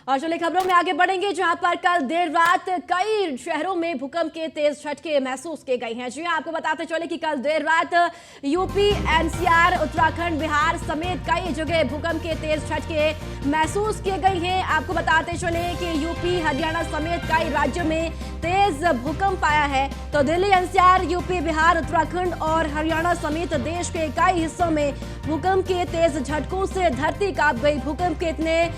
और चलिए खबरों में आगे बढ़ेंगे, जहां पर कल देर रात कई शहरों में भूकंप के तेज झटके महसूस किए गए हैं। जी हां, आपको बताते चले कि कल देर रात यूपी, एनसीआर, उत्तराखंड, बिहार समेत कई जगह भूकंप के तेज झटके महसूस किए गए हैं। आपको बताते चले कि यूपी, हरियाणा समेत कई राज्यों में तेज भूकंप आया है। तो दिल्ली, एनसीआर, यूपी, बिहार, उत्तराखंड और हरियाणा समेत देश के कई हिस्सों में भूकंप के तेज झटकों से धरती कांप गई। भूकंप के इतने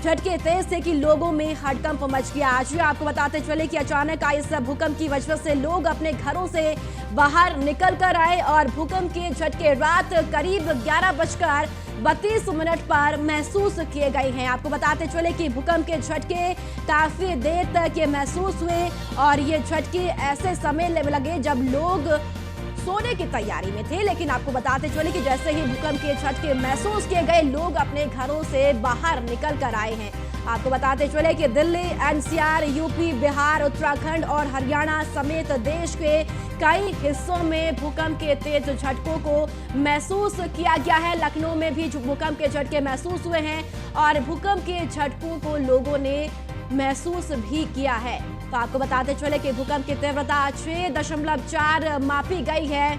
झटके तेज थे कि लोगों में हड़कंप मच गया। आज आपको बताते चले कि अचानक आए इस भूकंप की वजह से लोग अपने घरों से बाहर निकल कर आए और भूकंप के झटके रात करीब 11:32 पर महसूस किए गए हैं। आपको बताते चले कि भूकंप के झटके काफी देर तक ये महसूस हुए और ये झटके ऐसे समय लगे जब लोग सोने की तैयारी में थे। लेकिन आपको बताते चले कि जैसे ही भूकंप के झटके महसूस किए गए, लोग अपने घरों से बाहर निकल कर आए हैं। आपको बताते चले कि दिल्ली, एनसीआर, यूपी, बिहार, उत्तराखंड और हरियाणा समेत देश के कई हिस्सों में भूकंप के तेज झटकों को महसूस किया गया है। लखनऊ में भी भूकंप के झटके महसूस हुए हैं और भूकंप के झटकों को लोगों ने महसूस भी किया है। तो आपको बताते चले कि भूकंप की तीव्रता 6.4 मापी गई है।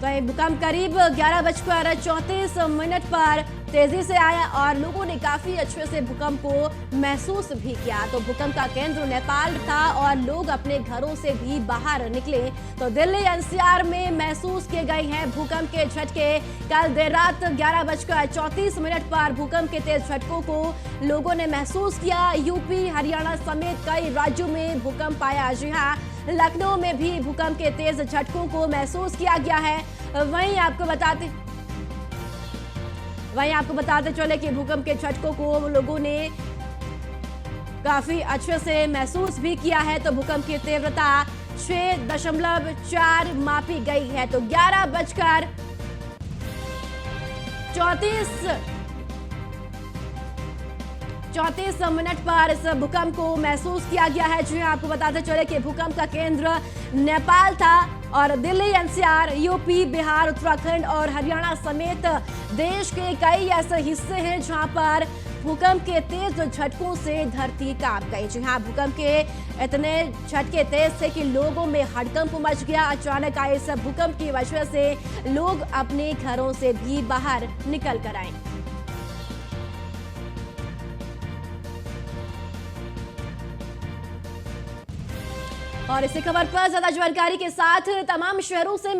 तो ये भूकंप करीब 11:34 पर तेजी से आया और लोगों ने काफी अच्छे से भूकंप को महसूस भी किया। तो भूकंप का केंद्र नेपाल था और लोग अपने घरों से भी बाहर निकले। तो दिल्ली, एनसीआर में महसूस किए गए हैं भूकंप के झटके। कल देर रात 11:34 पर भूकंप के तेज झटकों को लोगों ने महसूस किया। यूपी, हरियाणा समेत कई राज्यों में भूकंप आया। जी हाँ, लखनऊ में भी भूकंप के तेज झटकों को महसूस किया गया है। वहीं आपको बताते चले कि भूकंप के झटकों को लोगों ने काफी अच्छे से महसूस भी किया है। तो भूकंप की तीव्रता 6.4 मापी गई है। तो 11:34 पर इस भूकंप को महसूस किया गया है। जी आपको बताते चले कि भूकंप का केंद्र नेपाल था और दिल्ली, एनसीआर, यूपी, बिहार, उत्तराखंड और हरियाणा समेत देश के कई ऐसे हिस्से हैं जहां पर भूकंप के तेज झटकों से धरती कांप गई। जी हाँ, भूकंप के इतने झटके तेज थे कि लोगों में हड़कंप मच गया। अचानक आए इस भूकंप की वजह से लोग अपने घरों से भी बाहर निकल कर आए। और इसी खबर पर ज्यादा जानकारी के साथ तमाम शहरों से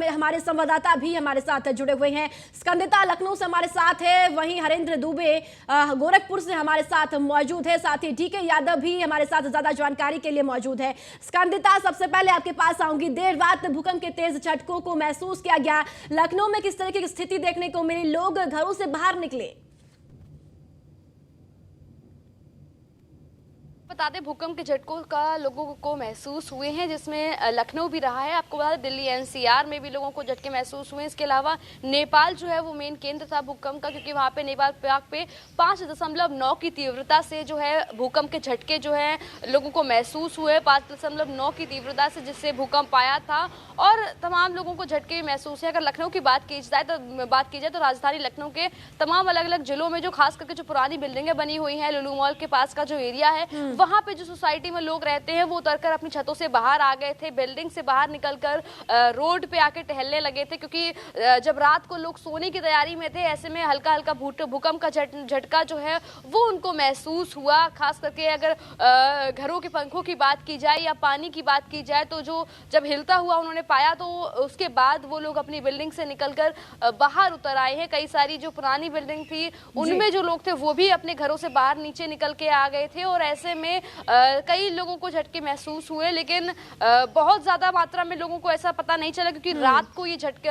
हमारे संवाददाता भी हमारे साथ जुड़े हुए हैं। स्कंदिता लखनऊ से हमारे साथ है, वहीं हरेंद्र दुबे गोरखपुर से हमारे साथ मौजूद है, साथ ही डीके यादव भी हमारे साथ ज्यादा जानकारी के लिए मौजूद है। स्कंदिता, सबसे पहले आपके पास आऊंगी। देर रात भूकंप के तेज झटकों को महसूस किया गया। लखनऊ में किस तरह की स्थिति देखने को मिली? लोग घरों से बाहर निकले? बता दें, भूकंप के झटकों का लोगों को महसूस हुए हैं, जिसमें लखनऊ भी रहा है। आपको बता दें, दिल्ली, एनसीआर में भी लोगों को झटके महसूस हुए। इसके अलावा नेपाल जो है वो मेन केंद्र था भूकंप का, क्योंकि वहां पे नेपाल पाक पे 5.9 की तीव्रता से जो है भूकंप के झटके जो है लोगों को महसूस हुए। 5.9 की तीव्रता से जिससे भूकंप आया था और तमाम लोगों को झटके महसूस है। अगर लखनऊ की बात की जाए तो राजधानी लखनऊ के तमाम अलग अलग जिलों में जो खास करके जो पुरानी बिल्डिंगें बनी हुई हैं, लुलु मॉल के पास का जो एरिया है, वहां पे जो सोसाइटी में लोग रहते हैं वो उतरकर अपनी छतों से बाहर आ गए थे। बिल्डिंग से बाहर निकलकर रोड पे आके टहलने लगे थे, क्योंकि जब रात को लोग सोने की तैयारी में थे, ऐसे में हल्का हल्का भूकंप का झटका जो है वो उनको महसूस हुआ। खास करके अगर घरों के पंखों की बात की जाए या पानी की बात की जाए, तो जो जब हिलता हुआ उन्होंने पाया तो उसके बाद वो लोग अपनी बिल्डिंग से निकलकर बाहर उतर आए हैं। कई सारी जो पुरानी बिल्डिंग थी उनमें जो लोग थे वो भी अपने घरों से बाहर नीचे निकल के आ गए थे और ऐसे में कई लोगों को झटके महसूस हुए। लेकिन बहुत ज्यादा मात्रा में लोगों को ऐसा पता नहीं चला, क्योंकि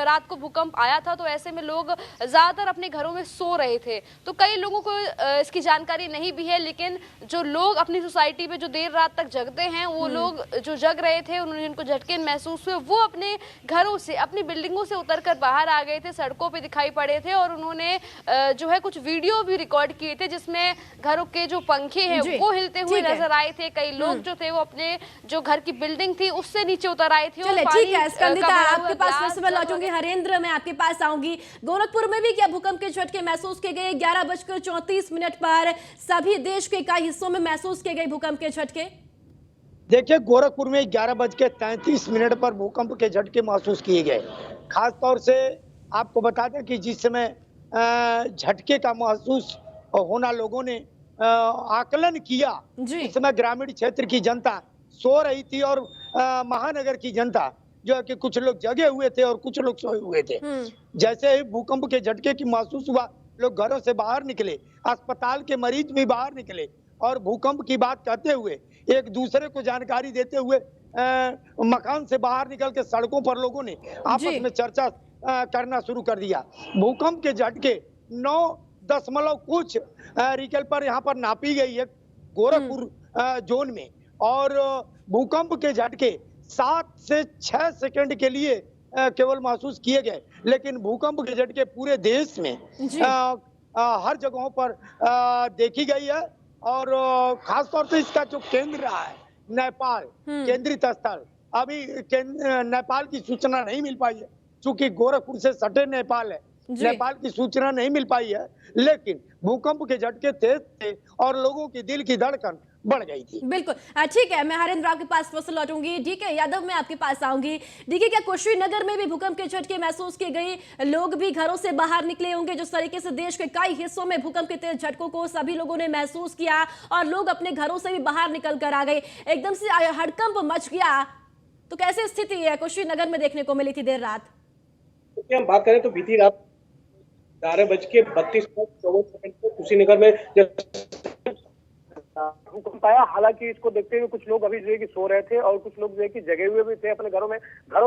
रात को भूकंप आया था, तो ऐसे में लोग ज्यादातर अपने घरों में सो रहे थे। तो कई लोगों को इसकी जानकारी नहीं भी है, लेकिन जो लोग अपनी सोसाइटी में जो देर रात तक जगते हैं, वो लोग जो जग रहे थे, उन्होंने जिनको झटके महसूस हुए, वो अपने घरों से, अपनी बिल्डिंगों से उतरकर बाहर आ गए थे, सड़कों पे दिखाई पड़े थे और उन्होंने जो है कुछ वीडियो भी रिकॉर्ड किए थे, जिसमें घरों के जो पंखे हैं वो हिलते हुए नजर आए थे। कई लोग जो थे वो अपने जो घर की बिल्डिंग थी उससे नीचे उतर आए थे। चलिए ठीक है स्कंदिता, आपके पास फिर से मैं लौटूंगी। हरेंद्र, मैं आपके पास आऊंगी। गोरखपुर में भी क्या भूकंप के झटके महसूस किए गए? 11:34 पर सभी देश के कई हिस्सों में महसूस किए गए भूकंप के झटके। देखिए, गोरखपुर में 11:33 पर भूकंप के झटके महसूस किए गए। खास तौर से आपको बता दें कि जिस समय झटके का महसूस होना लोगों ने आकलन किया, इस समय ग्रामीण क्षेत्र की जनता सो रही थी और महानगर की जनता जो है कि कुछ लोग जगे हुए थे और कुछ लोग सोए हुए थे। जैसे ही भूकंप के झटके की महसूस हुआ, लोग घरों से बाहर निकले, अस्पताल के मरीज भी बाहर निकले और भूकंप की बात कहते हुए, एक दूसरे को जानकारी देते हुए मकान से बाहर निकल के सड़कों पर लोगों ने आपस में चर्चा करना शुरू कर दिया। भूकंप के झटके 9 कुछ रिक्टर पर यहाँ पर नापी गई है गोरखपुर जोन में, और भूकंप के झटके 7 से 6 सेकंड के लिए केवल महसूस किए गए, लेकिन भूकंप के झटके पूरे देश में हर जगहों पर देखी गई है। और खासतौर से इसका जो केंद्र रहा है नेपाल, केंद्रित स्थल, अभी नेपाल की सूचना नहीं मिल पाई है, चूंकि गोरखपुर से सटे नेपाल है, नेपाल की सूचना नहीं मिल पाई है। लेकिन भूकंप के झटके तेज थे और लोगों की दिल की धड़कन बढ़ गई थी। बिल्कुल ठीक है, मैं हरेंद्र आपके पास फिर से लौटूंगी। डीके यादव, मैं आपके पास आऊंगी। डीके, क्या कुशीनगर में भी भूकंप के झटके महसूस किए गए? लोग भी घरों से बाहर निकले होंगे। जिस तरीके से देश के कई हिस्सों में भूकंप के तेज झटकों को सभी लोगों ने महसूस किया और लोग अपने घरों से भी बाहर निकल कर आ गए, एकदम से हड़कंप मच गया। तो कैसी स्थिति है कुशीनगर में देखने को मिली थी देर रात? हम बात करें तो बीती रात 11:32 को कुशीनगर में भूकंप आया। हालांकि इसको देखते हुए कुछ लोग अभी जो है कि सो रहे थे और कुछ लोग जो है कि जगे हुए भी थे अपने घरों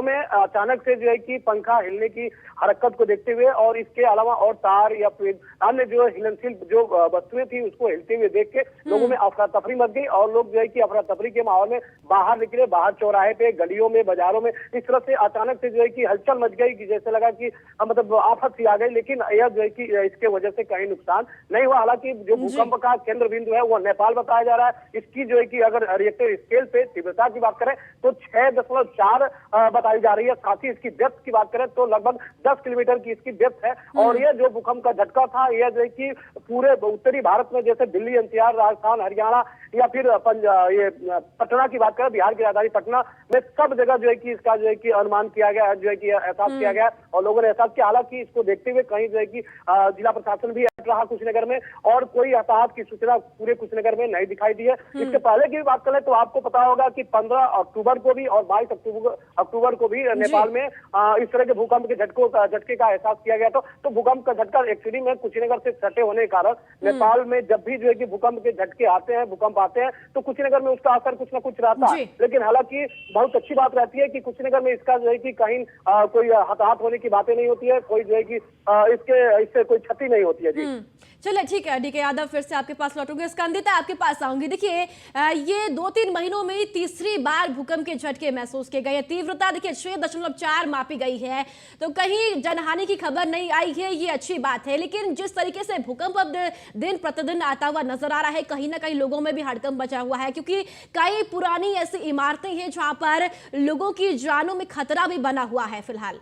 में। अचानक से जो है कि पंखा हिलने की हरकत को देखते हुए और इसके अलावा और तार या फिर अन्य जो हिलनशील जो वस्तुएं थी उसको हिलते हुए देख के लोगों में अफरा तफरी मच गई और लोग जो है कि अफरा तफरी के माहौल में बाहर निकले, बाहर चौराहे पे, गलियों में, बाजारों में। इस तरह से अचानक से जो है कि हलचल मच गई कि जैसे लगा कि मतलब आफत सी आ गई। लेकिन यह जो है कि इसके वजह से कहीं नुकसान नहीं हुआ। हालांकि जो भूकंप का केंद्र बिंदु है वो नेपाल बताया जा रहा है। इसकी जो है कि अगर रिएक्टर स्केल पे तीव्रता की बात करें तो 6.4 बताई जा रही है। साथ ही इसकी डेप्थ की बात करें तो लगभग 10 किलोमीटर की इसकी डेप्थ है। और यह जो भूकंप का झटका था यह जो है कि पूरे उत्तरी भारत में जैसे दिल्ली, एनसीआर, राजस्थान, हरियाणा या फिर ये पटना की बात करें, बिहार की राजधानी पटना में सब जगह जो है कि इसका जो है कि अनुमान किया गया, जो है कि एहसास किया गया और लोगों ने एहसास किया। हालांकि इसको देखते हुए कहीं जो है कि जिला प्रशासन भी रहा कुशीनगर में और कोई हताहत की सूचना पूरे कुशीनगर में नहीं दिखाई दी है। इसके पहले की बात करें तो आपको पता होगा कि 15 अक्टूबर को भी और 22 अक्टूबर को भी नेपाल में इस तरह के भूकंप के झटके का एहसास किया गया। तो भूकंप का झटका एक्चुअली में कुशीनगर से सटे होने के कारण नेपाल में जब भी जो है कि भूकंप के झटके आते हैं, भूकंप आते हैं तो कुशीनगर में उसका असर कुछ ना कुछ रहता है। लेकिन हालांकि बहुत अच्छी बात रहती है कि कुशीनगर में इसका जो है कि कहीं कोई हताहत होने की बातें नहीं होती है, कोई जो है कि इससे कोई क्षति नहीं होती है। जी चलिए ठीक है डीके यादव, फिर से आपके पास लौटूंगी। स्कंदिता, आपके पास आऊंगी। देखिए ये 2-3 महीनों में तीसरी बार भूकंप के झटके महसूस किए गए। तीव्रता देखिए 6.4 मापी गई है, तो कहीं जनहानि की खबर नहीं आई है, ये अच्छी बात है। लेकिन जिस तरीके से भूकंप अब दिन प्रतिदिन आता हुआ नजर आ रहा है, कहीं ना कहीं लोगों में भी हड़कंप बचा हुआ है, क्योंकि कई पुरानी ऐसी इमारतें हैं जहां पर लोगों की जानों में खतरा भी बना हुआ है फिलहाल।